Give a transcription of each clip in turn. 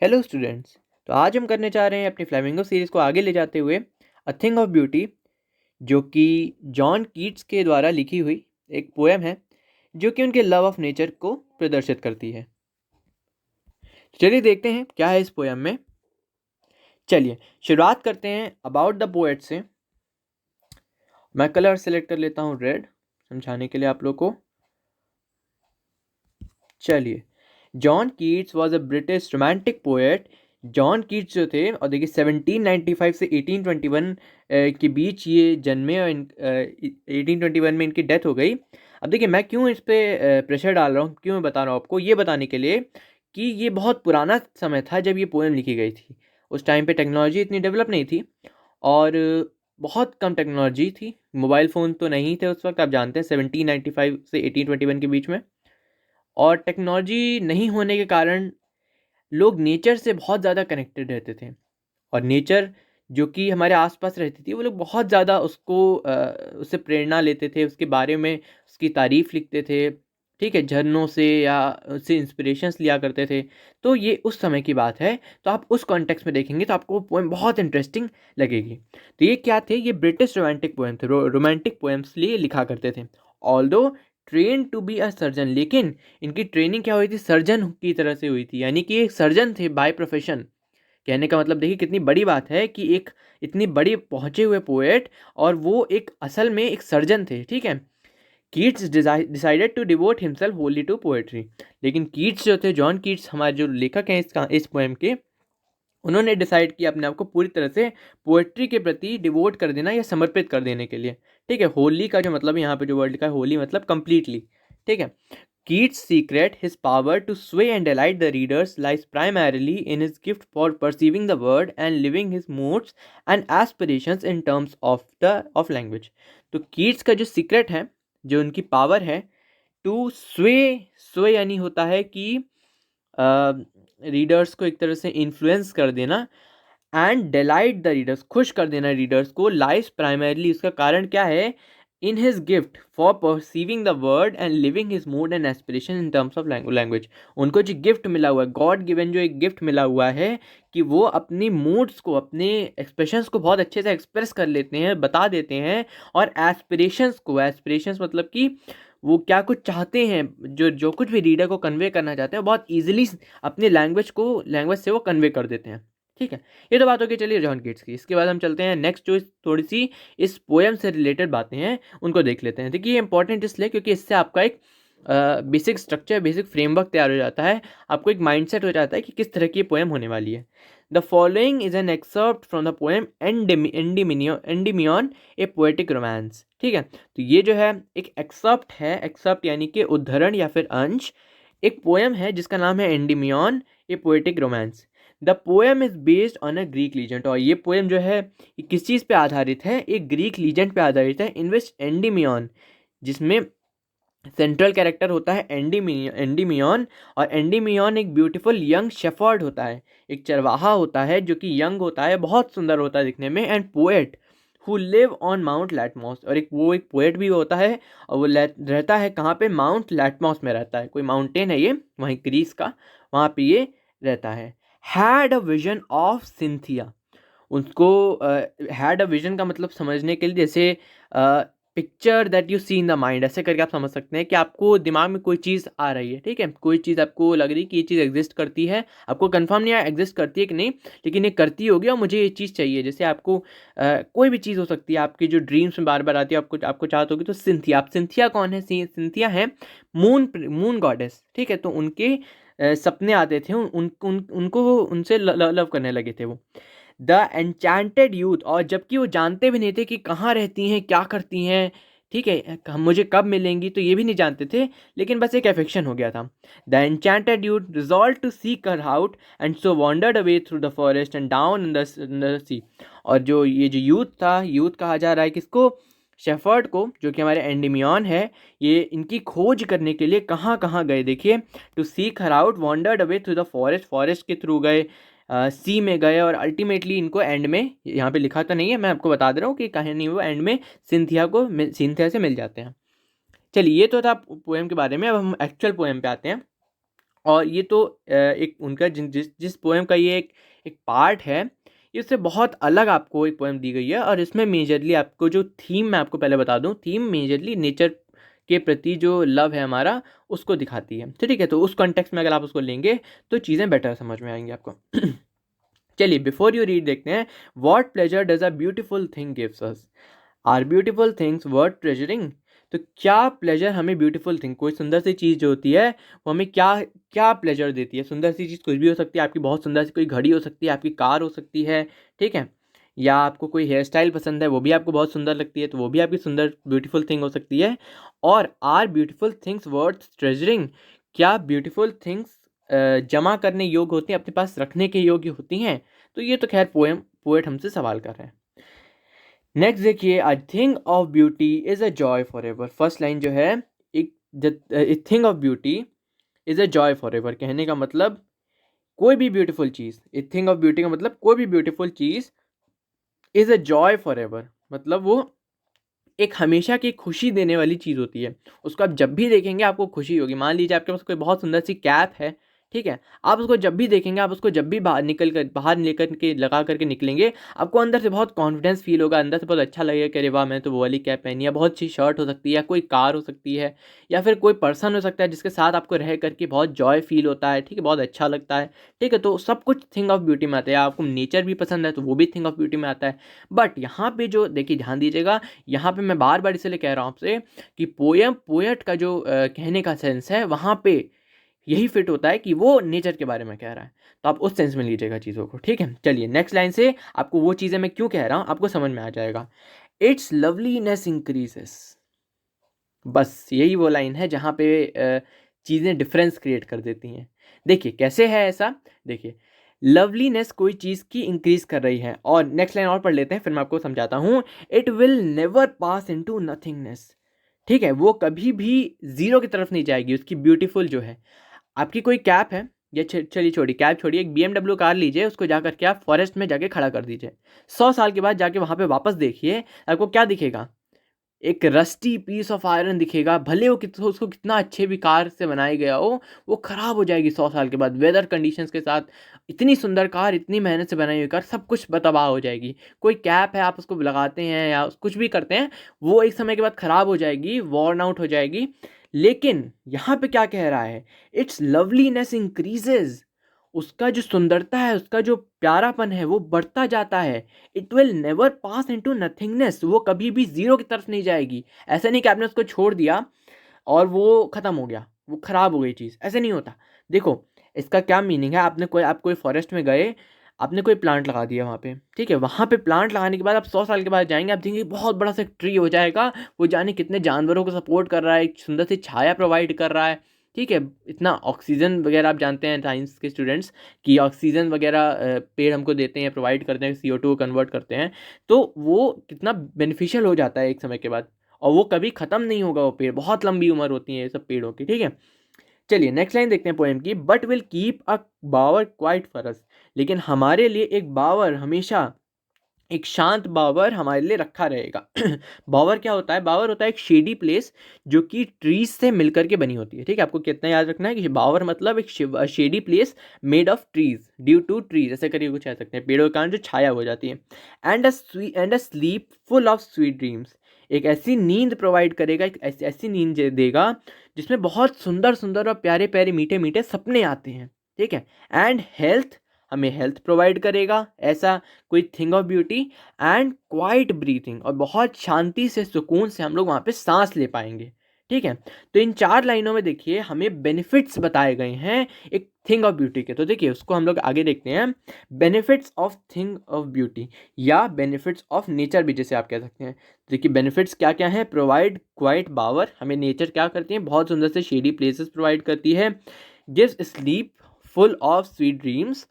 Hello students. तो आज हम करने जा रहे हैं अपनी फ्लेमिंगो सीरीज़ को आगे ले जाते हुए अ थिंग ऑफ ब्यूटी, जो कि जॉन कीट्स के द्वारा लिखी हुई एक पोएम है जो कि उनके लव ऑफ नेचर को प्रदर्शित करती है। चलिए देखते हैं क्या है इस पोएम में। चलिए शुरुआत करते हैं अबाउट द पोएट से। मैं कलर सेलेक्ट कर लेता हूँ रेड, समझाने के लिए आप लोग को। चलिए, John Keats was a British romantic poet. John Keats जो थे, और देखिए 1795 से 1821 के बीच ये जन्मे और 1821 में इनकी डेथ हो गई। अब देखिए मैं क्यों इस पे प्रेशर डाल रहा हूँ, क्यों मैं बता रहा हूँ आपको, ये बताने के लिए कि ये बहुत पुराना समय था जब ये पोएम लिखी गई थी। उस टाइम पे टेक्नोलॉजी इतनी डेवलप नहीं थी और बहुत कम टेक्नोलॉजी थी। मोबाइल फ़ोन तो नहीं थे उस वक्त, आप जानते हैं 1795 से 1821 के बीच में। और टेक्नोलॉजी नहीं होने के कारण लोग नेचर से बहुत ज़्यादा कनेक्टेड रहते थे, और नेचर जो कि हमारे आसपास रहती थी वो लोग बहुत ज़्यादा उससे प्रेरणा लेते थे, उसके बारे में उसकी तारीफ़ लिखते थे, ठीक है, झरनों से या उससे इंस्पिरेशंस लिया करते थे। तो ये उस समय की बात है, तो आप उस कॉन्टेक्स्ट में देखेंगे तो आपको वो पोएम बहुत इंटरेस्टिंग लगेगी। तो ये क्या थे, ये ब्रिटिश रोमांटिक पोएम थे, रोमांटिक पोएम्स लिए लिखा करते थे। Although train to be a surgeon, लेकिन इनकी ट्रेनिंग क्या हुई थी, सर्जन की तरह से हुई थी, यानी कि एक सर्जन थे बाय प्रोफेशन। कहने का मतलब देखिए कितनी बड़ी बात है कि एक इतनी बड़ी पहुंचे हुए पोएट और वो एक असल में एक सर्जन थे, ठीक है। Keats decided to devote himself wholly to poetry. लेकिन कीट्स जो थे, जॉन कीट्स हमारे जो लेखक हैं इस पोएम के, उन्होंने डिसाइड किया अपने आप को पूरी तरह से पोएट्री के प्रति डिवोट कर देना या समर्पित कर देने के लिए, ठीक है। होली का जो मतलब यहाँ पे जो वर्ड का है, होली मतलब कंप्लीटली, ठीक है। Keats' secret, his power to sway and delight the readers, lies primarily in his gift for perceiving the world and living his moods and aspirations in terms of language. तो Keats का जो secret है, जो उनकी power है, to स्वे यानी होता है कि रीडर्स को एक तरह से इन्फ्लुएंस कर देना, एंड डिलाइट द रीडर्स, खुश कर देना रीडर्स को, लाइज प्राइमरली, उसका कारण क्या है, in his gift for perceiving the word and living his mood and aspiration in terms of language. उनको जो गिफ्ट मिला हुआ है, गॉड गिवन जो एक गिफ्ट मिला हुआ है, कि वो अपनी मूड्स को, अपने एक्सप्रेशंस को बहुत अच्छे से एक्सप्रेस कर लेते हैं, बता देते हैं, और एस्पिरेशंस मतलब कि वो क्या कुछ चाहते हैं, जो जो कुछ भी रीडर को कन्वे करना चाहते हैं, बहुत ईजिली अपने लैंग्वेज से वो कन्वे कर देते हैं, ठीक है। ये तो बात होगी, चलिए जॉन कीट्स की। इसके बाद हम चलते हैं नेक्स्ट, जो थोड़ी सी इस पोएम से रिलेटेड बातें हैं उनको देख लेते हैं। देखिए ये इंपॉर्टेंट इसलिए क्योंकि इससे आपका एक बेसिक स्ट्रक्चर, बेसिक फ्रेमवर्क तैयार हो जाता है, आपको एक माइंडसेट हो जाता है कि किस तरह की पोएम होने वाली है। The following is an excerpt from the poem Endymion A poetic romance, ठीक है। तो ये जो है एक एक्सर्प्ट है, एक्सर्प्ट यानी कि उद्धरण या फिर अंश, एक पोएम है जिसका नाम है Endymion A poetic romance. The poem is based on a Greek legend, और ये पोएम जो है ये किस चीज़ पे आधारित है, एक ग्रीक लीजेंड पे आधारित है, इन विच एंडीमियन, जिसमें सेंट्रल कैरेक्टर होता है एंडीमियन, और एंडीमियन एक ब्यूटीफुल यंग शेफर्ड होता है, एक चरवाहा होता है जो कि यंग होता है, बहुत सुंदर होता है दिखने में, and poet who live on mount Latmos, और एक पोएट भी होता है, और वो रहता है कहाँ पे, माउंट लैटमॉस में रहता है, कोई माउंटेन है ये वहीं ग्रीस का, वहाँ पे ये रहता है। Had a vision of Cynthia, उसको हैड अ विजन का मतलब समझने के लिए, जैसे picture that you see in the mind, ऐसे करके आप समझ सकते हैं कि आपको दिमाग में कोई चीज़ आ रही है, ठीक है, कोई चीज़ आपको लग रही है कि ये चीज़ एग्जिस्ट करती है, आपको कंफर्म नहीं है एग्जिस्ट करती है कि नहीं, लेकिन ये करती होगी और मुझे ये चीज़ चाहिए। जैसे आपको कोई भी चीज़ हो सकती है, आपकी जो ड्रीम्स में बार बार आती है, आपको चाहत होगी, तो सिंथिया, आप सिंथिया कौन है, सिंथिया है मून गॉडेस, ठीक है। तो उनके सपने आते थे, उनको उनसे लव करने लगे थे वो। द एन्चेंटेड यूथ, और जबकि वो जानते भी नहीं थे कि कहाँ रहती हैं, क्या करती हैं, ठीक है, मुझे कब मिलेंगी, तो ये भी नहीं जानते थे, लेकिन बस एक एफेक्शन हो गया था। The enchanted youth resolve to seek her out and so wandered away through the forest and down in the sea. और जो ये जो यूथ था, यूथ कहा जा रहा है किसको, शेफर्ड को, जो कि हमारे एंडीमियन है, ये इनकी खोज करने के लिए कहाँ कहाँ गए, देखिए, to seek her out, wandered away through the forest के थ्रू गए, सी में गए, और अल्टीमेटली इनको एंड में, यहाँ पे लिखा तो नहीं है, मैं आपको बता दे रहा हूँ कि कहानी वो एंड में सिंथिया से मिल जाते हैं। चलिए ये तो था पोएम के बारे में, अब हम एक्चुअल पोएम पे आते हैं। और ये तो एक उनका जिस पोएम का ये एक पार्ट है, इससे बहुत अलग आपको एक पोएम दी गई है। और इसमें मेजरली आपको जो थीम, मैं आपको पहले बता दूं, थीम मेजरली नेचर के प्रति जो लव है हमारा, उसको दिखाती है। तो ठीक है, तो उस कॉन्टेक्स्ट में अगर आप उसको लेंगे तो चीज़ें बेटर समझ में आएंगी आपको। चलिए, बिफोर यू रीड देखते हैं, what pleasure does a beautiful thing gives us, are beautiful things worth treasuring. तो क्या प्लेजर हमें ब्यूटीफुल थिंग, कोई सुंदर सी चीज़ जो होती है वो हमें क्या क्या प्लेजर देती है। सुंदर सी चीज़ कुछ भी हो सकती है, आपकी बहुत सुंदर सी कोई घड़ी हो सकती है, आपकी कार हो सकती है, ठीक है, या आपको कोई हेयर स्टाइल पसंद है, वो भी आपको बहुत सुंदर लगती है, तो वो भी आपकी सुंदर ब्यूटीफुल थिंग हो सकती है। और आर ब्यूटीफुल थिंग्स वर्थ ट्रेजरिंग, क्या ब्यूटीफुल थिंग्स जमा करने योग्य होती हैं, अपने पास रखने के योग्य होती हैं। तो ये तो खैर पोएट हमसे सवाल कर रहे हैं। नेक्स्ट देखिए, a thing of beauty is a joy for ever. First line जो है, एक thing of beauty is a joy for ever, कहने का मतलब कोई भी beautiful cheese, a thing of beauty का मतलब कोई भी beautiful cheese is a joy for ever, मतलब वो एक हमेशा की खुशी देने वाली चीज़ होती है। उसको आप जब भी देखेंगे आपको खुशी होगी। मान लीजिए आपके पास कोई बहुत सुंदर सी कैप है, ठीक है, आप उसको जब भी देखेंगे, आप उसको जब भी बाहर लेकर के लगा करके निकलेंगे, आपको अंदर से बहुत कॉन्फिडेंस फील होगा, अंदर से बहुत अच्छा लगेगा कि अरे वाह, मैं तो वो वाली कैप पहनी है। बहुत अच्छी शर्ट हो सकती है, कोई कार हो सकती है, या फिर कोई पर्सन हो सकता है जिसके साथ आपको रह करके बहुत जॉय फील होता है, ठीक है, बहुत अच्छा लगता है, ठीक है। तो सब कुछ थिंग ऑफ ब्यूटी में आता है। आपको नेचर भी पसंद है तो वो भी थिंग ऑफ ब्यूटी में आता है। बट यहाँ पे जो देखिए, ध्यान दीजिएगा, यहाँ पे मैं बार बार इसलिए कह रहा हूँ आपसे कि पोएट का जो कहने का सेंस है, वहाँ पे यही फिट होता है कि वो नेचर के बारे में कह रहा है। तो आप उस सेंस में लीजिएगा चीज़ों को, ठीक है। चलिए, नेक्स्ट लाइन से आपको वो चीज़ें मैं क्यों कह रहा हूँ आपको समझ में आ जाएगा। इट्स लवलीनेस इंक्रीजेस, बस यही वो लाइन है जहाँ पे चीज़ें डिफरेंस क्रिएट कर देती हैं। देखिए कैसे है ऐसा, देखिए, लवलीनेस कोई चीज़ की इंक्रीज कर रही है। और नेक्स्ट लाइन और पढ़ लेते हैं, फिर मैं आपको समझाता हूँ। It will never pass into nothingness, ठीक है, वो कभी भी जीरो की तरफ नहीं जाएगी। उसकी ब्यूटीफुल जो है, आपकी कोई कैप है, या चलिए छोड़िए कैप, छोड़िए, एक BMW कार लीजिए, उसको जाकर के आप फॉरेस्ट में जाके खड़ा कर दीजिए। 100 साल के बाद जाके वहाँ पे वापस देखिए, आपको क्या दिखेगा? एक रस्टी पीस ऑफ आयरन दिखेगा। भले वो उसको कितना अच्छे भी कार से बनाया गया हो, वो ख़राब हो जाएगी 100 साल के बाद, वेदर कंडीशंस के साथ। इतनी सुंदर कार, इतनी मेहनत से बनाई हुई कार, सब कुछ तबाह हो जाएगी। कोई कैप है, आप उसको लगाते हैं या कुछ भी करते हैं, वो एक समय के बाद ख़राब हो जाएगी, वॉर्न आउट हो जाएगी। लेकिन यहाँ पे क्या कह रहा है, इट्स लवलीनेस इंक्रीजेज, उसका जो सुंदरता है, उसका जो प्यारापन है, वो बढ़ता जाता है। It will never pass into nothingness, वो कभी भी जीरो की तरफ नहीं जाएगी। ऐसा नहीं कि आपने उसको छोड़ दिया और वो खत्म हो गया, वो खराब हो गई चीज़, ऐसे नहीं होता। देखो, इसका क्या मीनिंग है, आप कोई फॉरेस्ट में गए, आपने कोई प्लांट लगा दिया वहाँ पे, ठीक है, वहाँ पे प्लांट लगाने के बाद आप 100 साल के बाद जाएंगे, आप देखेंगे बहुत बड़ा सा ट्री हो जाएगा, वो जाने कितने जानवरों को सपोर्ट कर रहा है, एक सुंदर सी छाया प्रोवाइड कर रहा है, ठीक है, इतना ऑक्सीजन वगैरह। आप जानते हैं साइंस के स्टूडेंट्स कि ऑक्सीजन वगैरह पेड़ हमको देते हैं, प्रोवाइड करते हैं, CO2 को कन्वर्ट करते हैं। तो वो कितना बेनिफिशियल हो जाता है एक समय के बाद, और वो कभी ख़त्म नहीं होगा। वो पेड़, बहुत लंबी उम्र होती है ये सब पेड़ों की, ठीक है। चलिए, नेक्स्ट लाइन देखते हैं पोएम की। But will keep a bower quiet for us, लेकिन हमारे लिए एक बावर, हमेशा एक शांत बावर हमारे लिए रखा रहेगा। बावर क्या होता है? बावर होता है एक शेडी प्लेस जो कि ट्रीज से मिलकर के बनी होती है, ठीक है। आपको कितना याद रखना है कि बावर मतलब एक shady place made of trees, due to trees, ऐसे करके कुछ कह सकते हैं, पेड़ों के कारण जो छाया हो जाती है। And a slip full of sweet dreams, एक ऐसी नींद प्रोवाइड करेगा, एक ऐसी नींद देगा जिसमें बहुत सुंदर सुंदर और प्यारे प्यारे मीठे मीठे सपने आते हैं, ठीक है। एंड हेल्थ, हमें हेल्थ प्रोवाइड करेगा, ऐसा कोई thing of beauty. And quite breathing, और बहुत शांति से, सुकून से हम लोग वहाँ पे सांस ले पाएंगे, ठीक है। तो इन 4 लाइनों में देखिए हमें बेनिफिट्स बताए गए हैं एक थिंग ऑफ ब्यूटी के। तो देखिए उसको हम लोग आगे देखते हैं। Benefits of thing of beauty, या बेनिफिट्स ऑफ नेचर भी जैसे आप कह सकते हैं। देखिए बेनिफिट्स क्या क्या हैं। प्रोवाइड क्वाइट बावर, हमें नेचर क्या करती है, बहुत सुंदर से शेडी प्लेसेस प्रोवाइड करती है। Gives sleep full of sweet dreams.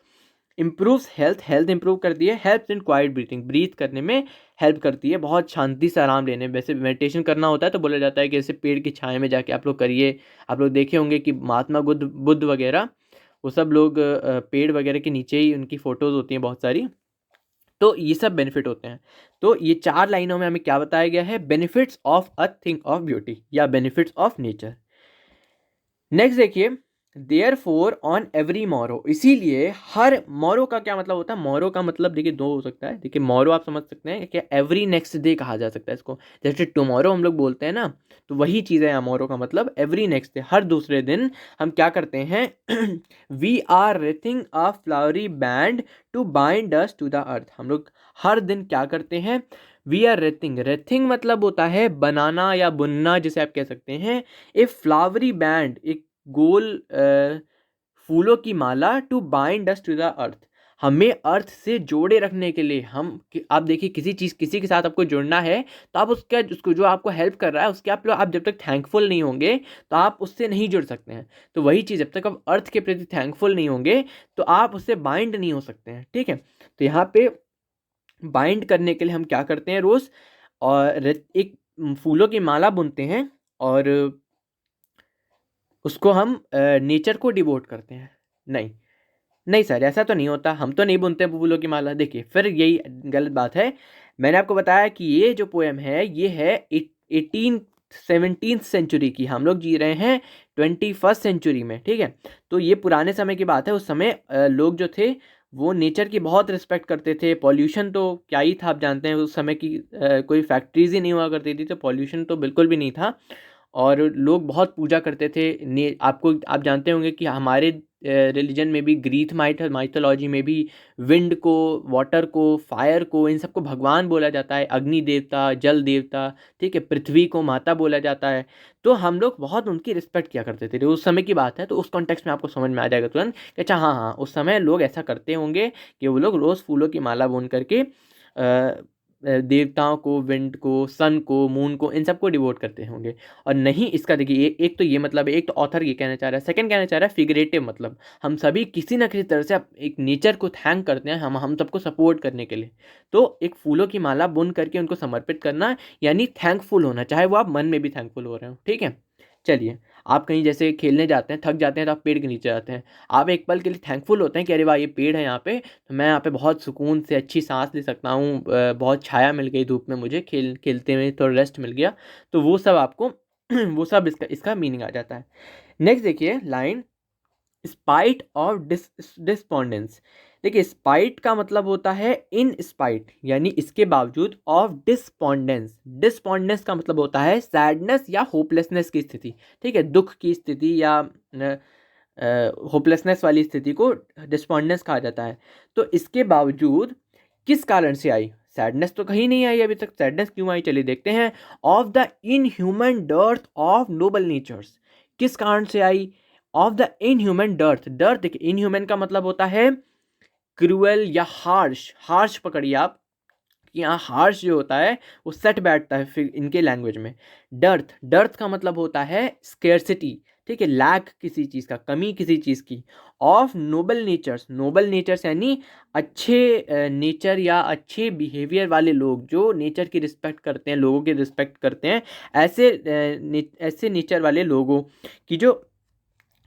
Improves health, health improve करती है। Helps in quiet breathing, breath करने में हेल्प करती है, बहुत शांति से आराम लेने में। वैसे मेडिटेशन करना होता है तो बोला जाता है कि ऐसे पेड़ की छाया में जाके आप लोग करिए। आप लोग देखे होंगे कि महात्मा बुद्ध वगैरह, वो सब लोग पेड़ वगैरह के नीचे ही उनकी फ़ोटोज़ होती हैं बहुत सारी। तो ये सब बेनिफिट होते हैं। तो ये 4 लाइनों में हमें क्या बताया गया है, benefits of a thing of beauty या बेनिफिट्स ऑफ नेचर। नेक्स्ट देखिए, देयरफॉर ऑन एवरी मॉरो, इसीलिए हर मॉरो का क्या मतलब होता है? मॉरो का मतलब देखिए दो हो सकता है। देखिए मॉरो आप समझ सकते हैं कि एवरी नेक्स्ट डे कहा जा सकता है इसको, जैसे टुमारो हम लोग बोलते हैं ना, तो वही चीज़ है यहाँ मॉरो का मतलब एवरी नेक्स्ट डे, हर दूसरे दिन हम क्या करते हैं? We are wreathing a flowery band to bind us to the earth. हम लोग हर दिन क्या करते हैं? वी आर रेथिंग, रेथिंग मतलब होता है बनाना या बुनना, जिसे आप कह सकते हैं। ए फ्लावरी बैंड, एक गोल फूलों की माला, to bind us to the earth, हमें अर्थ से जोड़े रखने के लिए। आप देखिए किसी चीज़, किसी के साथ आपको जुड़ना है, तो आप उसको जो आपको हेल्प कर रहा है उसके आप जब तक थैंकफुल नहीं होंगे तो आप उससे नहीं जुड़ सकते हैं। तो वही चीज़, जब तक आप अर्थ के प्रति थैंकफुल नहीं होंगे तो आप उससे बाइंड नहीं हो सकते हैं। ठीक है, तो यहाँ पे बाइंड करने के लिए हम क्या करते हैं रोज़? और एक फूलों की माला बुनते हैं और उसको हम नेचर को डिवोट करते हैं। नहीं, नहीं सर, ऐसा तो नहीं होता, हम तो नहीं बुनते फूलों की माला। देखिए फिर यही गलत बात है। मैंने आपको बताया कि ये जो पोएम है ये है 17th सेंचुरी की, हम लोग जी रहे हैं 21st सेंचुरी में। ठीक है, तो ये पुराने समय की बात है। उस समय लोग जो थे वो नेचर की बहुत रिस्पेक्ट करते थे। पॉल्यूशन तो क्या ही था, आप जानते हैं उस समय की कोई फैक्ट्रीज ही नहीं हुआ करती थी, तो पॉल्यूशन तो बिल्कुल भी नहीं था। और लोग बहुत पूजा करते थे। आपको आप जानते होंगे कि हमारे रिलीजन में भी, ग्रीक माइथोलॉजी में भी विंड को, वाटर को, फायर को, इन सबको भगवान बोला जाता है। अग्नि देवता, जल देवता, ठीक है, पृथ्वी को माता बोला जाता है। तो हम लोग बहुत उनकी रिस्पेक्ट किया करते थे। उस समय की बात है, तो उस कॉन्टेक्स्ट में आपको समझ में आ जाएगा तुरंत कि अच्छा हाँ हाँ, उस समय लोग ऐसा करते होंगे कि वो लोग रोज़ फूलों की माला बुन करके देवताओं को, विंड को, सन को, मून को, इन सबको डिवोट करते होंगे। और नहीं, इसका देखिए एक तो ये मतलब है, एक तो ऑथर ये कहना चाह रहा है, सेकंड कहना चाह रहा है फिगरेटिव मतलब हम सभी किसी ना किसी तरह से एक नेचर को थैंक करते हैं, हम सबको सपोर्ट करने के लिए। तो एक फूलों की माला बुन करके उनको समर्पित करना यानी थैंकफुल होना, चाहे वो आप मन में भी थैंकफुल हो रहे हो। ठीक है, चलिए, आप कहीं जैसे खेलने जाते हैं, थक जाते हैं, तो आप पेड़ के नीचे जाते हैं। आप एक पल के लिए थैंकफुल होते हैं कि अरे वाह ये पेड़ है यहाँ पे, तो मैं यहाँ पे बहुत सुकून से अच्छी सांस ले सकता हूँ, बहुत छाया मिल गई धूप में मुझे, खेलते हुए थोड़ा रेस्ट मिल गया। तो वो सब आपको वो सब इसका मीनिंग आ जाता है। नेक्स्ट देखिए लाइन, स्पाइट ऑफ डिस्पोंडेंस। देखिए स्पाइट का मतलब होता है इन स्पाइट, यानी इसके बावजूद, ऑफ डिस्पोंडेंस। डिस्पोंडेंस का मतलब होता है सैडनेस या होपलेसनेस की स्थिति। ठीक है, दुख की स्थिति या होपलेसनेस वाली स्थिति को डिस्पोंडेंस कहा जाता है। तो इसके बावजूद किस कारण से आई? सैडनेस तो कहीं नहीं आई अभी तक, सैडनेस क्यों आई चलिए देखते हैं। Of the inhuman dearth of noble natures, किस कारण से आई? Of the inhuman dearth, dearth देखिए इनह्यूमन का मतलब होता है क्रूअल या हार्श। हार्श पकड़िए आप, कि यहाँ हार्श जो होता है वो सेट बैठता है फिर इनके लैंग्वेज में। डर्थ, डर्थ का मतलब होता है स्केर्सिटी। ठीक है, लैक किसी चीज़ का, कमी किसी चीज़ की। Of noble natures, noble natures यानी अच्छे नेचर या अच्छे बिहेवियर वाले लोग, जो नेचर की रिस्पेक्ट करते हैं, लोगों की रिस्पेक्ट करते हैं, ऐसे नेचर वाले लोगों की जो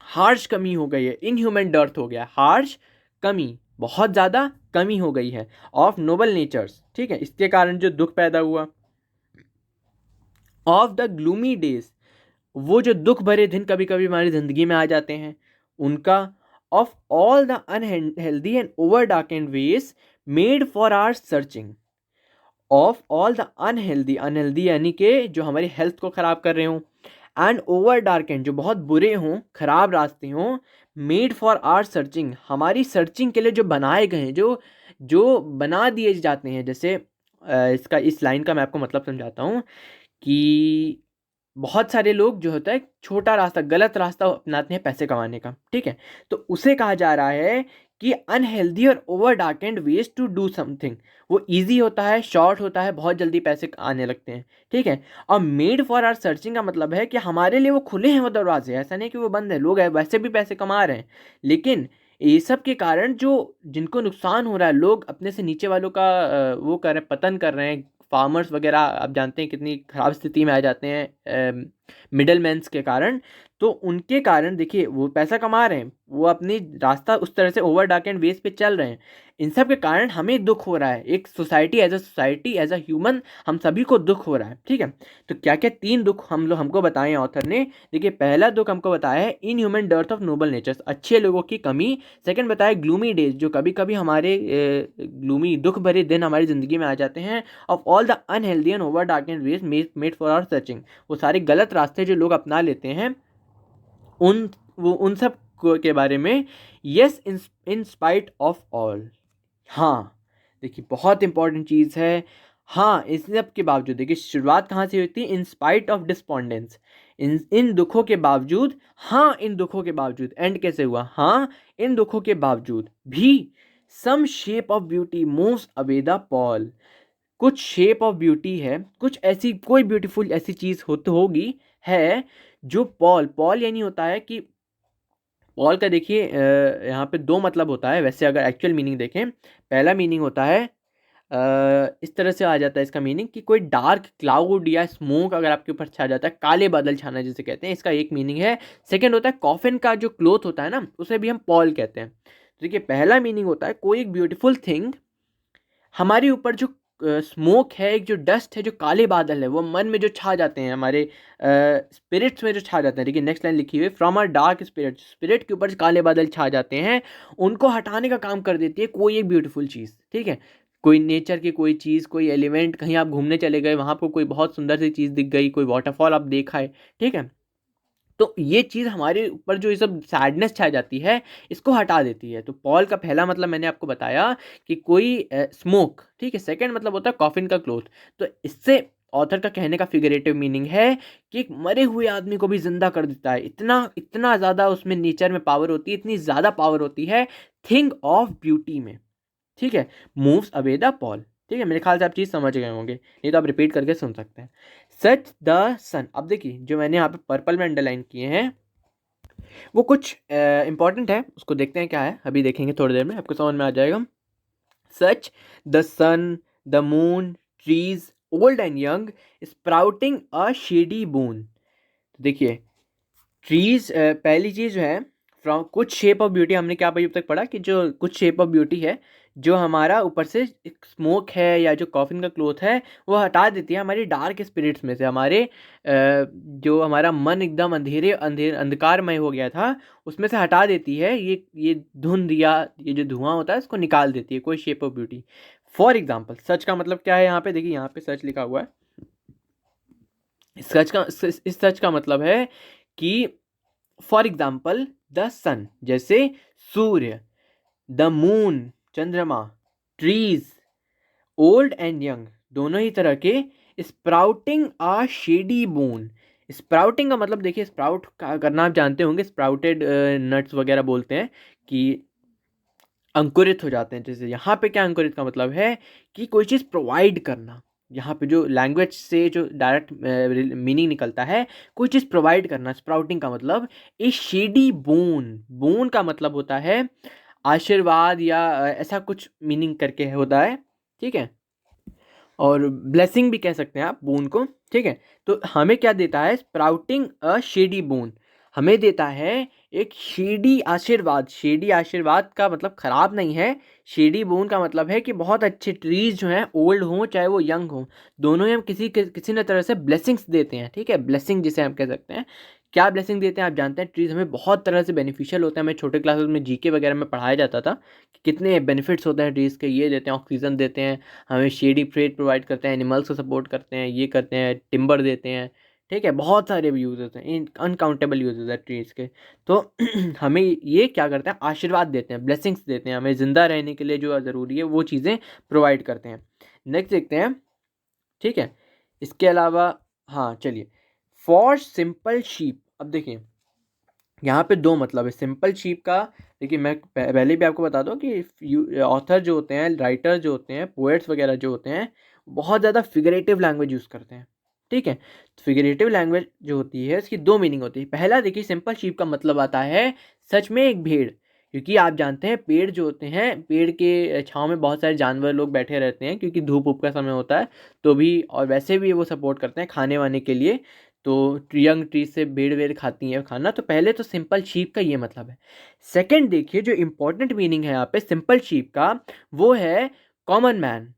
हार्श कमी हो गई है, इनह्यूमन डर्थ हो गया, हार्श कमी, बहुत ज़्यादा कमी हो गई है ऑफ नोबल नेचर्स। ठीक है, इसके कारण जो दुख पैदा हुआ। ऑफ द ग्लूमी डेज, वो जो दुख भरे दिन कभी कभी हमारी ज़िंदगी में आ जाते हैं, उनका। Of all the unhealthy and over darkened ways made for our searching. Of all the unhealthy, unhealthy यानी कि जो हमारी हेल्थ को ख़राब कर रहे हों, एंड ओवर डार्केंड जो बहुत बुरे हों, खराब रास्ते हों, मेड फॉर आर सर्चिंग, हमारी सर्चिंग के लिए जो बनाए गए हैं, जो जो बना दिए जाते हैं। जैसे इसका, इस लाइन का मैं आपको मतलब समझाता हूँ कि बहुत सारे लोग जो होता है छोटा रास्ता, गलत रास्ता अपनाते हैं पैसे कमाने का। ठीक है, तो उसे कहा जा रहा है कि अनहेल्दी और over darkened ways to do something. वो इजी होता है, शॉर्ट होता है, बहुत जल्दी पैसे आने लगते हैं। ठीक है, और मेड फॉर आर सर्चिंग का मतलब है कि हमारे लिए वो खुले हैं वो दरवाजे, ऐसा नहीं कि वो बंद है, लोग है वैसे भी पैसे कमा रहे हैं। लेकिन ये सब के कारण जो जिनको नुकसान हो रहा है, लोग अपने से नीचे वालों का वो कर रहे हैं, पतन कर रहे हैं। फार्मर्स वगैरह आप जानते हैं कितनी ख़राब स्थिति में आ जाते हैं मिडल मैन्स के कारण। तो उनके कारण देखिए वो पैसा कमा रहे हैं, वो अपनी रास्ता उस तरह से ओवर डार्क एंड वेज पे चल रहे हैं, इन सब के कारण हमें दुख हो रहा है, एक सोसाइटी एज अ ह्यूमन हम सभी को दुख हो रहा है। ठीक है, तो क्या क्या 3 दुख हमको बताए ऑथर ने। देखिए पहला दुख हमको बताया है in human dearth of noble natures, अच्छे लोगों की कमी। सेकंड बताया ग्लूमी डेज, जो कभी कभी हमारे ग्लूमी दुख भरे दिन हमारी ज़िंदगी में आ जाते हैं। Of all the unhealthy and over dark and ways made for our searching, वो सारे गलत रास्ते जो लोग अपना लेते हैं उन सब के बारे में। Yes in spite of all, हाँ देखिए बहुत इंपॉर्टेंट चीज़ है। हाँ इस सब के बावजूद, देखिए शुरुआत कहाँ से होती है, इन स्पाइट ऑफ डिस्पोंडेंस, इन दुखों के बावजूद, हाँ इन दुखों के बावजूद, एंड कैसे हुआ, हाँ इन दुखों के बावजूद भी some shape of beauty moves away the pall, कुछ शेप ऑफ ब्यूटी है, कुछ ऐसी कोई ब्यूटीफुल ऐसी चीज़ होगी है जो पॉल, पॉल यानी होता है कि पॉल का देखिए यहाँ पे 2 मतलब होता है वैसे, अगर एक्चुअल मीनिंग देखें। पहला मीनिंग होता है इस तरह से आ जाता है इसका मीनिंग कि कोई डार्क क्लाउड या स्मोक अगर आपके ऊपर छा जाता है, काले बादल छाना जिसे कहते हैं, इसका एक मीनिंग है। सेकंड होता है कॉफिन का जो क्लोथ होता है ना, उसे भी हम पॉल कहते हैं। देखिए पहला मीनिंग होता है कोई एक ब्यूटीफुल थिंग हमारे ऊपर जो स्मोक है, एक जो डस्ट है, जो काले बादल है, वो मन में जो छा जाते हैं, हमारे स्पिरिट्स में जो छा जाते हैं। देखिए नेक्स्ट लाइन लिखी हुई, from our dark spirit, spirit के ऊपर जो काले बादल छा जाते हैं उनको हटाने का काम कर देती है कोई एक ब्यूटीफुल चीज़। ठीक है, कोई नेचर की कोई चीज़, कोई एलिमेंट, कहीं आप घूमने चले गए, वहाँ पर कोई बहुत सुंदर सी चीज़ दिख गई, कोई वाटरफॉल आप देखा है, ठीक है, तो ये चीज़ हमारे ऊपर जो ये सब सैडनेस छा जाती है इसको हटा देती है। तो पॉल का पहला मतलब मैंने आपको बताया कि कोई स्मोक, ठीक है। सेकंड मतलब होता है कॉफिन का क्लोथ। तो इससे ऑथर का कहने का फिगरेटिव मीनिंग है कि एक मरे हुए आदमी को भी जिंदा कर देता है, इतना इतना ज़्यादा उसमें नेचर में पावर होती है, इतनी ज़्यादा पावर होती है थिंग ऑफ ब्यूटी में, ठीक है। मूव्स अवे द पॉल, ठीक है। मेरे ख्याल से आप चीज़ समझ गए होंगे, नहीं तो आप रिपीट करके सुन सकते हैं। सच द सन, अब देखिए जो मैंने यहाँ पे पर्पल में अंडरलाइन किए हैं वो कुछ इंपॉर्टेंट है, उसको देखते हैं क्या है, अभी देखेंगे थोड़ी देर में, आपको समझ में आ जाएगा। Such the sun, the moon, trees old and young sprouting a shady boon. देखिए ट्रीज, पहली चीज़ जो है फ्रॉम कुछ शेप ऑफ ब्यूटी, हमने क्या अभी तक पढ़ा कि जो कुछ शेप ऑफ ब्यूटी है जो हमारा ऊपर से एक स्मोक है या जो कॉफिन का क्लोथ है वो हटा देती है हमारी डार्क स्पिरिट्स में से, हमारे जो हमारा मन एकदम अंधकारमय हो गया था उसमें से हटा देती है, ये धुंध या ये जो धुआं होता है इसको निकाल देती है कोई shape of beauty. For example सच का मतलब क्या है, यहाँ पे देखिए, यहाँ पे सच लिखा हुआ है। इस सच का मतलब है कि फॉर एग्जाम्पल द सन, जैसे सूर्य, द मून चंद्रमा, ट्रीज ओल्ड एंड यंग दोनों ही तरह के, स्प्राउटिंग आ शेडी बून। स्प्राउटिंग का मतलब देखिए, स्प्राउट करना आप जानते होंगे, स्प्राउटेड नट्स वगैरह बोलते हैं कि अंकुरित हो जाते हैं। जैसे यहाँ पे क्या अंकुरित का मतलब है कि कोई चीज़ प्रोवाइड करना, यहाँ पे जो लैंग्वेज से जो डायरेक्ट मीनिंग निकलता है कोई चीज़ प्रोवाइड करना, स्प्राउटिंग का मतलब ए शेडी बोन, बोन का मतलब होता है आशीर्वाद या ऐसा कुछ मीनिंग करके होता है, ठीक है। और ब्लेसिंग भी कह सकते हैं आप बोन को, ठीक है। तो हमें क्या देता है स्प्राउटिंग अ शेडी बोन, हमें देता है एक शेडी आशीर्वाद। शेडी आशीर्वाद का मतलब खराब नहीं है, शेडी बोन का मतलब है कि बहुत अच्छे ट्रीज जो हैं ओल्ड हों चाहे वो यंग हों, दोनों ही हम किसी न तरह से ब्लेसिंग्स देते हैं, ठीक है। ब्लेसिंग जिसे हम कह सकते हैं, क्या ब्लेसिंग देते हैं आप जानते हैं, ट्रीज हमें बहुत तरह से बेनिफिशियल होते हैं। हमें छोटे क्लासेस में जीके वगैरह में पढ़ाया जाता था कि कितने बेनिफिट्स होते हैं ट्रीज के, ये देते हैं ऑक्सीजन देते हैं, हमें शेडी फ्रेड प्रोवाइड करते हैं, एनिमल्स को सपोर्ट करते हैं, ये करते हैं, टिम्बर देते हैं, ठीक है। बहुत सारे यूजेस हैं, अनकाउंटेबल यूजेस है ट्रीज के। तो हमें ये क्या करते हैं, आशीर्वाद देते हैं, ब्लेसिंग्स देते हैं, हमें ज़िंदा रहने के लिए जो ज़रूरी है वो चीज़ें प्रोवाइड करते हैं। नेक्स्ट देखते हैं, ठीक है। इसके अलावा हाँ चलिए, फॉर सिंपल शीप, अब देखिए यहाँ पे 2 मतलब है सिंपल शीप का। देखिए मैं पहले भी आपको बता दूं कि ऑथर जो होते हैं, राइटर जो होते हैं, पोएट्स वगैरह जो होते हैं, बहुत ज़्यादा फिगरेटिव लैंग्वेज यूज़ करते हैं, ठीक है। फिगरेटिव लैंग्वेज जो होती है इसकी 2 मीनिंग होती है। पहला देखिए सिंपल शीप का मतलब आता है सच में एक भेड़, क्योंकि आप जानते हैं पेड़ जो होते हैं, पेड़ के छाँव में बहुत सारे जानवर लोग बैठे रहते हैं क्योंकि धूप उप का समय होता है, तो भी और वैसे भी वो सपोर्ट करते हैं खाने वाने के लिए। तो यंग ट्री से भेड़ वेड़ खाती हैं खाना। तो पहले तो सिंपल शीप का ये मतलब है। सेकंड देखिए जो इंपॉर्टेंट मीनिंग है यहाँ पे सिंपल शीप का, वो है कॉमन मैन।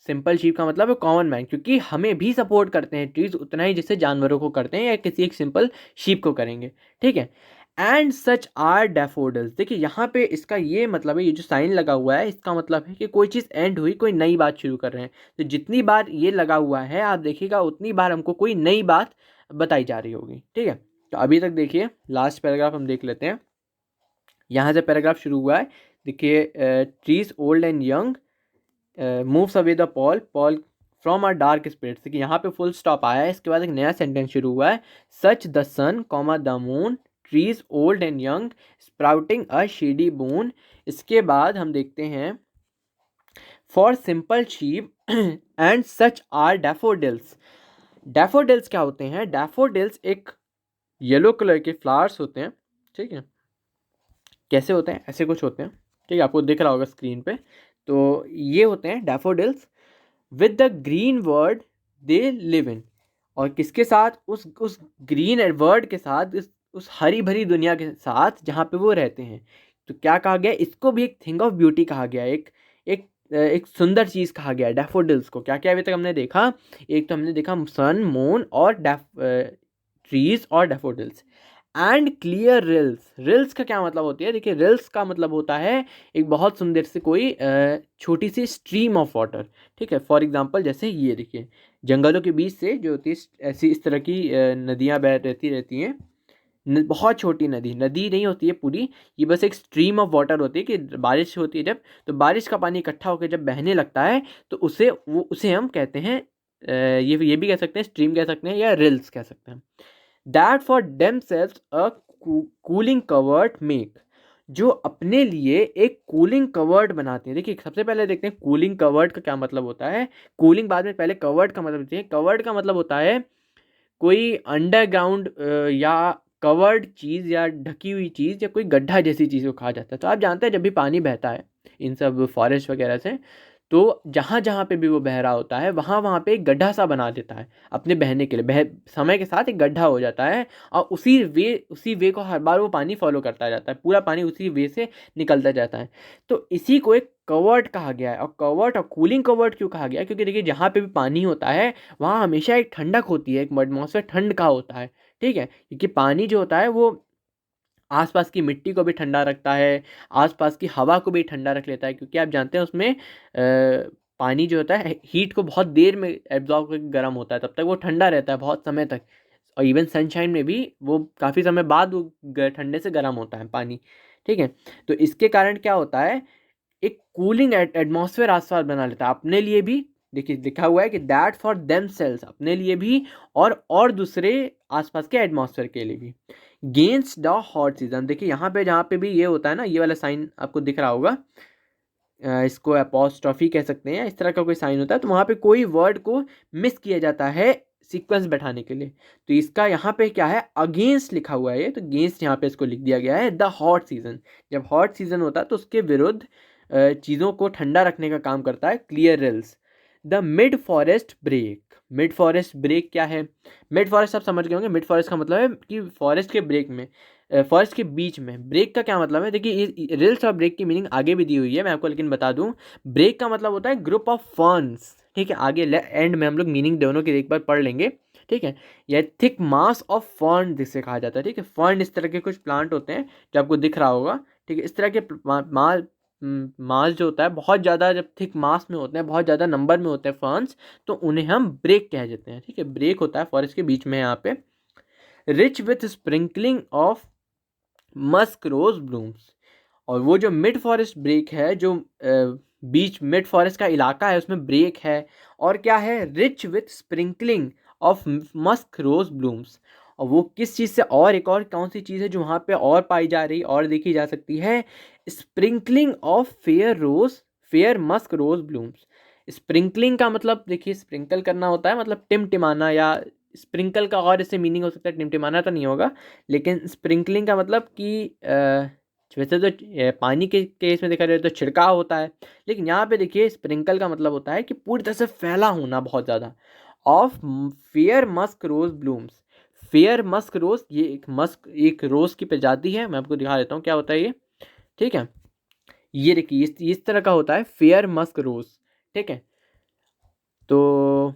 सिंपल शीप का मतलब है कॉमन मैन, क्योंकि हमें भी सपोर्ट करते हैं ट्रीज उतना ही जैसे जानवरों को करते हैं या किसी एक सिंपल शीप को करेंगे, ठीक है। एंड सच आर डैफोडिल्स, देखिए यहाँ पे इसका ये मतलब है, ये जो साइन लगा हुआ है इसका मतलब है कि कोई चीज़ एंड हुई, कोई नई बात शुरू कर रहे हैं। तो जितनी बार ये लगा हुआ है आप देखिएगा उतनी बार हमको कोई नई बात बताई जा रही होगी, ठीक है। तो अभी तक देखिए लास्ट पैराग्राफ हम देख लेते हैं। यहाँ से पैराग्राफ शुरू हुआ है, देखिए trees old and young moves away the pall pall from our dark spirits, देखिए यहाँ पे फुल स्टॉप आया है। इसके बाद एक नया सेंटेंस शुरू हुआ है, such the sun comma the moon trees old and young sprouting a shady boon. इसके बाद हम देखते हैं for simple sheep and such are daffodils. Daffodils क्या होते हैं? डैफोडिल्स एक येलो कलर के फ्लावर्स होते हैं, ठीक है। कैसे होते हैं? ऐसे कुछ होते हैं, ठीक है, आपको दिख रहा होगा स्क्रीन पे। तो ये होते हैं daffodils with the green word they live in, और किसके साथ? उस ग्रीन वर्ड के साथ, उस हरी भरी दुनिया के साथ जहाँ पे वो रहते हैं। तो क्या कहा गया? इसको भी एक थिंग ऑफ ब्यूटी कहा गया, एक सुंदर चीज़ कहा गया है डैफोडिल्स को। क्या क्या अभी तक हमने देखा? एक तो हमने देखा सन, मून और ट्रीज और daffodils. And clear reels, reels का क्या मतलब होती है? देखिए रिल्स का मतलब होता है एक बहुत सुंदर से कोई छोटी सी स्ट्रीम ऑफ वाटर, ठीक है। फॉर एग्जांपल जैसे ये देखिए जंगलों के बीच से जो होती है ऐसी इस तरह की नदियाँ बह रहती हैं। बहुत छोटी नदी नहीं होती है पूरी, ये बस एक स्ट्रीम ऑफ वाटर होती है कि बारिश होती है जब, तो बारिश का पानी इकट्ठा होकर जब बहने लगता है तो उसे हम कहते हैं ये भी कह सकते हैं स्ट्रीम कह सकते हैं या रिल्स कह सकते हैं। That for themselves a cooling covered make, जो अपने लिए एक कूलिंग कवर्ड बनाते हैं। देखिए सबसे पहले देखते हैं कूलिंग कवर्ड का क्या मतलब होता है। कूलिंग बाद में, पहले कवर्ड का मतलब देखते हैं। कवर्ड का मतलब होता है कोई अंडरग्राउंड या कवर्ड चीज़ या ढकी हुई चीज़ या कोई गड्ढा जैसी चीज़ को कहा जाता है। तो आप जानते हैं जब भी पानी बहता है इन सब फॉरेस्ट वगैरह से, तो जहाँ जहाँ पे भी वो बह रहा होता है वहाँ वहाँ पे एक गड्ढा सा बना देता है अपने बहने के लिए। समय के साथ एक गड्ढा हो जाता है और उसी वे को हर बार वो पानी फॉलो करता जाता है, पूरा पानी उसी वे से निकलता जाता है। तो इसी को एक कवर्ड कहा गया है। और कवर्ड और कूलिंग कवर्ड क्यों कहा गया है? क्योंकि देखिए जहाँ पे भी पानी होता है वहाँ हमेशा एक ठंडक होती है, एक एटमॉस्फेयर ठंड का होता है, ठीक है। क्योंकि पानी जो होता है वो आसपास की मिट्टी को भी ठंडा रखता है, आसपास की हवा को भी ठंडा रख लेता है, क्योंकि आप जानते हैं उसमें पानी जो होता है हीट को बहुत देर में एब्जॉर्ब करके गर्म होता है, तब तक वो ठंडा रहता है बहुत समय तक। और इवन सनशाइन में भी वो काफ़ी समय बाद वो ठंडे से गर्म होता है पानी, ठीक है। तो इसके कारण क्या होता है, एक कूलिंग एटमॉस्फेयर आसपास बना लेता है अपने लिए भी। देखिए लिखा हुआ है कि दैट फॉर देम सेल्स, अपने लिए भी और दूसरे आसपास के एटमॉस्फेयर के लिए भी। गेंस्ट द हॉट सीजन, देखिए यहाँ पे जहाँ पे भी ये होता है ना, ये वाला साइन आपको दिख रहा होगा, इसको अपॉस्ट्रॉफी कह सकते हैं, इस तरह का कोई साइन होता है तो वहाँ पे कोई वर्ड को मिस किया जाता है सीक्वेंस बैठाने के लिए। तो इसका यहाँ पे क्या है, अगेंस्ट लिखा हुआ है ये, तो गेंस्ट यहाँ पे इसको लिख दिया गया है। द हॉट सीजन, जब हॉट सीजन होता है तो उसके विरुद्ध चीज़ों को ठंडा रखने का काम करता है clear rills. The mid forest brake, mid forest brake क्या है? मिड फॉरेस्ट आप समझ गए होंगे, मिड फॉरेस्ट का मतलब है कि फॉरेस्ट के ब्रेक में, फॉरेस्ट के बीच में। ब्रेक का क्या मतलब है? देखिए रिल्स और ब्रेक की मीनिंग आगे भी दी हुई है, मैं आपको लेकिन बता दूं। ब्रेक का मतलब होता है ग्रुप ऑफ फर्न्स, ठीक है। आगे एंड में हम लोग मीनिंग दोनों की एक बार पढ़ लेंगे, ठीक है। यह थिक मास ऑफ फर्न जिसे कहा जाता है, ठीक है। फर्न इस तरह के कुछ प्लांट होते हैं जो आपको दिख रहा होगा, ठीक है। इस तरह के मास जो होता है बहुत ज़्यादा, जब थिक मास में होते हैं, बहुत ज़्यादा नंबर में होते हैं फर्न्स, तो उन्हें हम ब्रेक कह देते हैं, ठीक है। ब्रेक होता है फॉरेस्ट के बीच में यहाँ पे। Rich with sprinkling of musk rose blooms, और वो जो मिड फॉरेस्ट ब्रेक है, जो बीच मिड फॉरेस्ट का इलाका है उसमें ब्रेक है, और क्या है, rich with sprinkling of musk rose blooms. और वो किस चीज़ से, और एक और कौन सी चीज़ है जो वहाँ पे और पाई जा रही और देखी जा सकती है? Sprinkling of fair musk rose blooms. Sprinkling का मतलब देखिए स्प्रिंकल करना होता है, मतलब टिमटिमाना, या स्प्रिंकल का और इससे मीनिंग हो सकता है, टिमटिमाना तो नहीं होगा, लेकिन स्प्रिंकलिंग का मतलब कि वैसे तो पानी के केस में देखा जाए तो छिड़काव होता है, लेकिन यहाँ पे देखिए स्प्रिंकल का मतलब होता है कि पूरी तरह से फैला होना बहुत ज़्यादा। Of fair musk rose blooms, fair musk rose, ये एक रोज की प्रजाति है, मैं आपको दिखा देता हूँ क्या होता है ये। ठीक है, ये देखिए इस तरह का होता है फेयर मस्क रोज। ठीक है, तो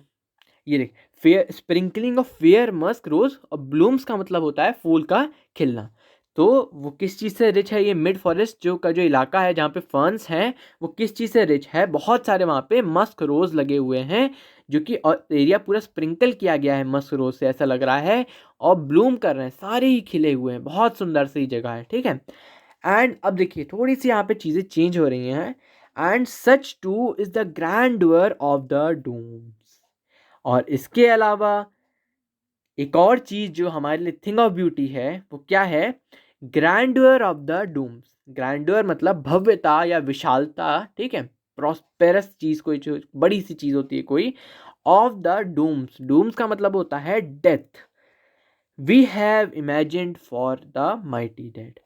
ये देख, fair sprinkling of fair musk rose, और ब्लूम्स का मतलब होता है फूल का खिलना। तो वो किस चीज़ से रिच है, ये मिड फॉरेस्ट जो इलाका है जहाँ पे फर्न्स हैं, वो किस चीज़ से रिच है, बहुत सारे वहाँ पे मस्क रोज लगे हुए हैं, जो कि एरिया पूरा स्प्रिंकल किया गया है मस्क रोज से, ऐसा लग रहा है, और ब्लूम कर रहे हैं, सारे ही खिले हुए हैं, बहुत सुंदर सी जगह है। ठीक है, एंड अब देखिए थोड़ी सी यहाँ पे चीज़ें चेंज हो रही हैं। And such too is the grandeur of the dooms, और इसके अलावा एक और चीज जो हमारे लिए थिंग ऑफ ब्यूटी है वो क्या है, ग्रैंडवर ऑफ द डूम्स। ग्रैंडवर मतलब भव्यता या विशालता। ठीक है, प्रॉस्पेरस चीज, कोई जो बड़ी सी चीज होती है कोई, ऑफ द डूम्स, डूम्स का मतलब होता है death. We have imagined for the mighty dead,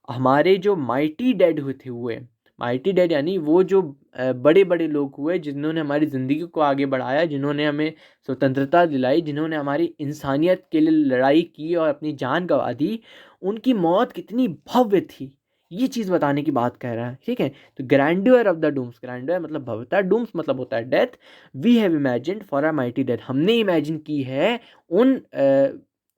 हमारे जो माइटी डेड हुए, माइटी डेड यानी वो जो बड़े बड़े लोग हुए जिन्होंने हमारी ज़िंदगी को आगे बढ़ाया, जिन्होंने हमें स्वतंत्रता दिलाई, जिन्होंने हमारी इंसानियत के लिए लड़ाई की और अपनी जान गंवा दी, उनकी मौत कितनी भव्य थी, ये चीज़ बताने की बात कह रहा है। ठीक है, तो grandeur of the dooms, grandeur मतलब भव्यता, डूम्स मतलब होता है death. We have imagined for a mighty dead, हमने इमेजिन की है उन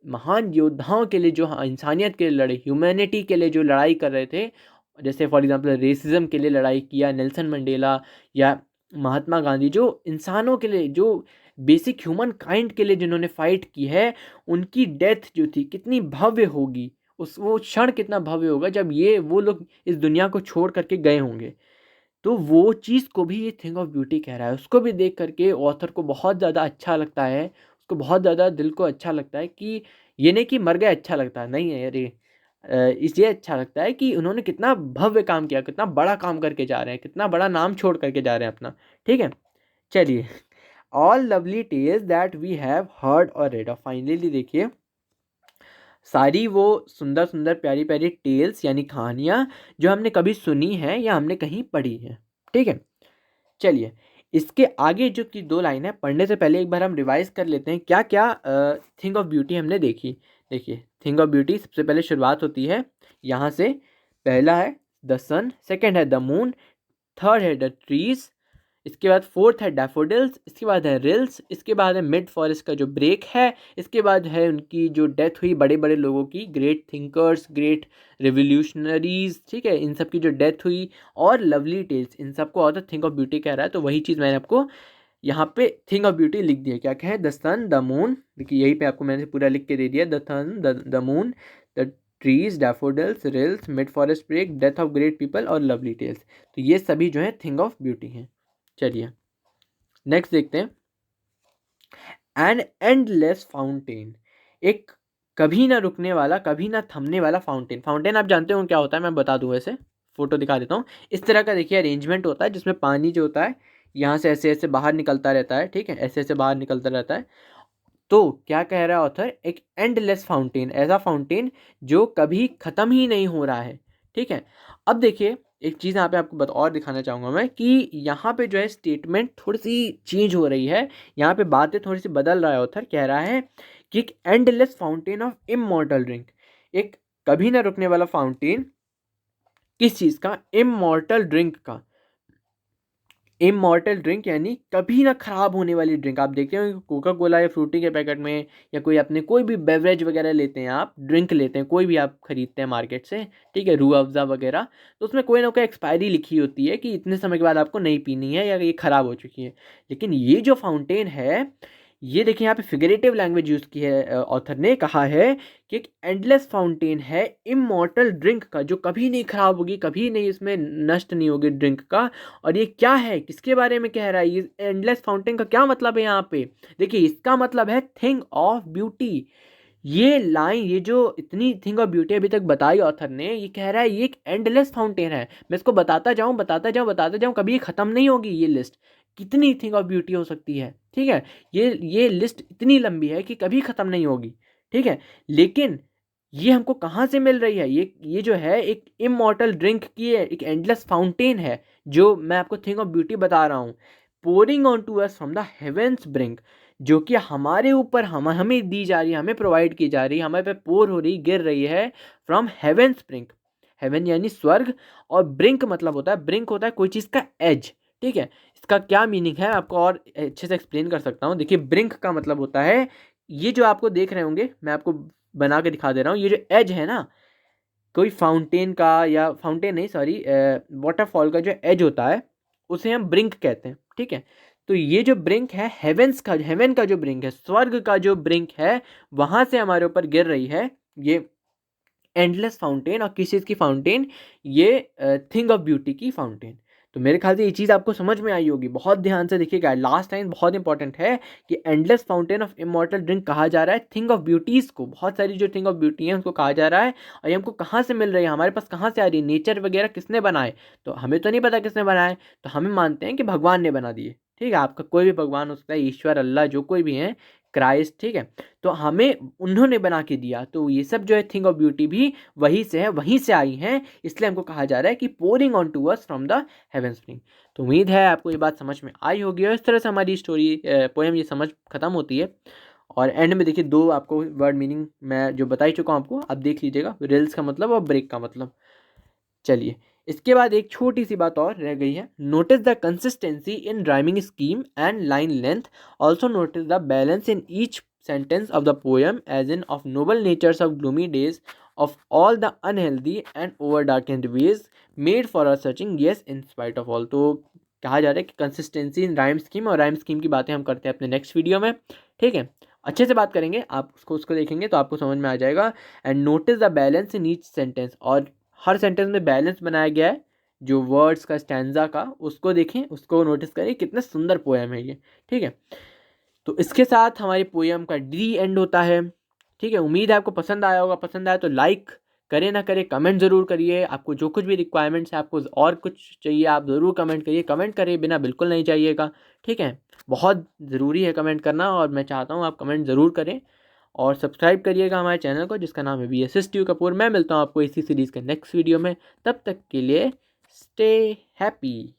महान योद्धाओं के लिए जो इंसानियत के लिए लड़े, ह्यूमैनिटी के लिए जो लड़ाई कर रहे थे, जैसे फॉर एग्जांपल रेसिज्म के लिए लड़ाई किया नेल्सन मंडेला या महात्मा गांधी, जो इंसानों के लिए, जो बेसिक ह्यूमन काइंड के लिए जिन्होंने फाइट की है, उनकी डेथ जो थी कितनी भव्य होगी, उस वो क्षण कितना भव्य होगा जब वो लोग इस दुनिया को छोड़ करके गए होंगे। तो वो चीज़ को भी ये थिंग ऑफ ब्यूटी कह रहा है, उसको भी देख करके ऑथर को बहुत ज़्यादा अच्छा लगता है, उसको बहुत ज़्यादा दिल को अच्छा लगता है कि ये नहीं कि मर गए अच्छा लगता है, नहीं है अरे, इसलिए अच्छा लगता है कि उन्होंने कितना भव्य काम किया, कितना बड़ा काम करके जा रहे हैं, कितना बड़ा नाम छोड़ करके जा रहे हैं अपना। ठीक है, चलिए, all lovely tales that we have heard और रेड, और फाइनली देखिए सारी वो सुंदर सुंदर प्यारी प्यारी टेल्स यानी कहानियाँ जो हमने कभी सुनी है या हमने कहीं पढ़ी है। ठीक है, चलिए इसके आगे जो की 2 लाइन है, पढ़ने से पहले एक बार हम रिवाइज कर लेते हैं क्या क्या थिंग ऑफ ब्यूटी हमने देखी। देखिए थिंग ऑफ ब्यूटी सबसे पहले शुरुआत होती है यहाँ से, पहला है द सन, सेकेंड है द मून, थर्ड है द ट्रीज, इसके बाद फोर्थ है डैफोडिल्स, इसके बाद है रिल्स, इसके बाद है मिड फॉरेस्ट का जो ब्रेक है, इसके बाद है उनकी जो डेथ हुई बड़े बड़े लोगों की, ग्रेट थिंकर्स, ग्रेट रिवोल्यूशनरीज। ठीक है, इन सब की जो डेथ हुई, और लवली टेल्स, इन सबको ऑथर थिंग ऑफ ब्यूटी कह रहा है। तो वही चीज़ मैंने आपको यहाँ पे थिंग ऑफ ब्यूटी लिख दिया, क्या क्या है, द सन, द मून, देखिए यहीं पे आपको मैंने पूरा लिख के दे दिया, the sun, the moon, the trees, daffodils, rills, mid forest brake, death of great people और लवली टेल्स। तो ये सभी जो है थिंग ऑफ ब्यूटी हैं। चलिए नेक्स्ट देखते हैं, एन एंडलेस फाउंटेन, एक कभी ना रुकने वाला, कभी ना थमने वाला फाउंटेन। फाउंटेन आप जानते हो क्या होता है, मैं बता दूं, वैसे फोटो दिखा देता हूँ। इस तरह का देखिए अरेंजमेंट होता है जिसमें पानी जो होता है यहाँ से ऐसे ऐसे बाहर निकलता रहता है। ठीक है, ऐसे ऐसे बाहर निकलता रहता है। तो क्या कह रहा है ऑथर, एक एंडलेस फाउंटेन, ऐसा फाउंटेन जो कभी ख़त्म ही नहीं हो रहा है। ठीक है, अब देखिए एक चीज़ यहाँ पे आपको और दिखाना चाहूँगा मैं कि यहाँ पे जो है स्टेटमेंट थोड़ी सी चेंज हो रही है, यहाँ पे बातें थोड़ी सी बदल रहा है। ऑथर कह रहा है कि एक endless fountain of immortal drink, एक कभी ना रुकने वाला फाउंटेन, किस चीज़ का, इमॉर्टल ड्रिंक का। इमॉर्टल ड्रिंक यानी कभी ना खराब होने वाली ड्रिंक। आप देखते हो कोका कोला या फ्रूटी के पैकेट में, या कोई अपने कोई भी बेवरेज वगैरह लेते हैं, आप ड्रिंक लेते हैं, कोई भी आप खरीदते हैं मार्केट से, ठीक है, रूह अफ़ज़ा वगैरह, तो उसमें कोई ना कोई एक्सपायरी लिखी होती है कि इतने समय के बाद आपको नहीं पीनी है या ये ख़राब हो चुकी है। लेकिन ये जो फाउंटेन है, ये देखिए यहाँ पे फिगरेटिव लैंग्वेज यूज़ की है, ऑथर ने कहा है कि एक एंडलेस फाउंटेन है इमॉर्टल ड्रिंक का, जो कभी नहीं खराब होगी, कभी नहीं इसमें नष्ट नहीं होगी ड्रिंक का। और ये क्या है, किसके बारे में कह रहा है, ये एंडलेस फाउंटेन का क्या मतलब है यहाँ पे, देखिए इसका मतलब है थिंग ऑफ ब्यूटी। ये लाइन, ये जो इतनी थिंग ऑफ ब्यूटी अभी तक बताई ऑथर ने, ये कह रहा है ये एक एंडलेस फाउंटेन है, मैं इसको बताता जाऊँ बताता जाऊँ बताता जाऊँ, कभी ये ख़त्म नहीं होगी। ये लिस्ट कितनी थिंग ऑफ ब्यूटी हो सकती है, ठीक है, ये लिस्ट इतनी लंबी है कि कभी ख़त्म नहीं होगी। ठीक है, लेकिन ये हमको कहाँ से मिल रही है, ये जो है एक इमॉर्टल ड्रिंक की है, एक एंडलेस फाउंटेन है, जो मैं आपको थिंग ऑफ ब्यूटी बता रहा हूँ, pouring on to us from the heaven's brink, जो कि हमारे ऊपर हमें दी जा रही है, हमें प्रोवाइड की जा रही है, हमारे पे पोर हो रही, गिर रही है फ्रॉम हेवन स्प्रिंग। हेवन यानी स्वर्ग, और ब्रिंक मतलब होता है, ब्रिंक होता है कोई चीज़ का एज। ठीक है, इसका क्या मीनिंग है आपको और अच्छे से एक्सप्लेन कर सकता हूँ। देखिए, ब्रिंक का मतलब होता है, ये जो आपको देख रहे होंगे, मैं आपको बना के दिखा दे रहा हूँ, ये जो एज है ना, कोई फाउंटेन का, या फाउंटेन नहीं सॉरी, वाटरफॉल का जो एज होता है उसे हम ब्रिंक कहते हैं। ठीक है, तो ये जो ब्रिंक है, हेवन का जो ब्रिंक है, स्वर्ग का जो ब्रिंक है, वहां से हमारे ऊपर गिर रही है ये एंडलेस फाउंटेन। और किस चीज़ की फाउंटेन? ये थिंग ऑफ ब्यूटी की फाउंटेन। तो मेरे ख्याल से ये चीज़ आपको समझ में आई होगी। बहुत ध्यान से देखिएगा, लास्ट लाइन बहुत इंपॉर्टेंट है कि endless fountain of immortal drink कहा जा रहा है थिंग ऑफ ब्यूटीज़ को। बहुत सारी जो थिंग ऑफ ब्यूटी है उसको कहा जा रहा है, और ये हमको कहाँ से मिल रही है, हमारे पास कहाँ से आ रही है, नेचर वगैरह किसने बनाए? तो हमें तो नहीं पता किसने बनाए, तो हमें मानते हैं कि भगवान ने बना दिए। ठीक है, आपका कोई भी भगवान हो सकता है, ईश्वर, अल्लाह, जो कोई भी है, क्राइस्ट। ठीक है, तो हमें उन्होंने बना के दिया। तो ये सब जो है थिंग ऑफ ब्यूटी भी वहीं से है, वहीं से आई हैं, इसलिए हमको कहा जा रहा है कि pouring on to us from the heaven spring. तो उम्मीद है आपको ये बात समझ में आई होगी, और इस तरह से हमारी स्टोरी पोएम ये समझ खत्म होती है। और एंड में देखिए, दो आपको वर्ड मीनिंग मैं जो बता ही चुका हूँ आपको, अब देख लीजिएगा, रिल्स का मतलब और ब्रेक का मतलब। चलिए, इसके बाद एक छोटी सी बात और रह गई है। Notice the consistency in rhyming scheme and line length. Also notice the balance in each sentence of the poem, as in of noble natures of gloomy days, of all the unhealthy and over darkened ways made for our searching, yes in spite of all। तो कहा जा रहा है कि consistency in rhyme scheme, और rhyme scheme की बातें हम करते हैं अपने नेक्स्ट वीडियो में। ठीक है, अच्छे से बात करेंगे, आप उसको देखेंगे तो आपको समझ में आ जाएगा। And notice the balance in each sentence, और हर सेंटेंस में बैलेंस बनाया गया है, जो वर्ड्स का, स्टैंजा का, उसको देखें, उसको नोटिस करें, कितना सुंदर पोएम है ये। ठीक है, तो इसके साथ हमारी पोएम का डी एंड होता है। ठीक है, उम्मीद है आपको पसंद आया होगा। पसंद आया तो लाइक करें ना करें, कमेंट ज़रूर करिए। आपको जो कुछ भी रिक्वायरमेंट्स है, आपको और कुछ चाहिए, आप ज़रूर कमेंट करिए। कमेंट करिए बिना बिल्कुल नहीं चाहिएगा। ठीक है, बहुत ज़रूरी है कमेंट करना, और मैं चाहता हूँ आप कमेंट ज़रूर करें। और सब्सक्राइब करिएगा हमारे चैनल को, जिसका नाम है VSS कपूर। मैं मिलता हूँ आपको इसी सीरीज़ के नेक्स्ट वीडियो में। तब तक के लिए स्टे हैप्पी।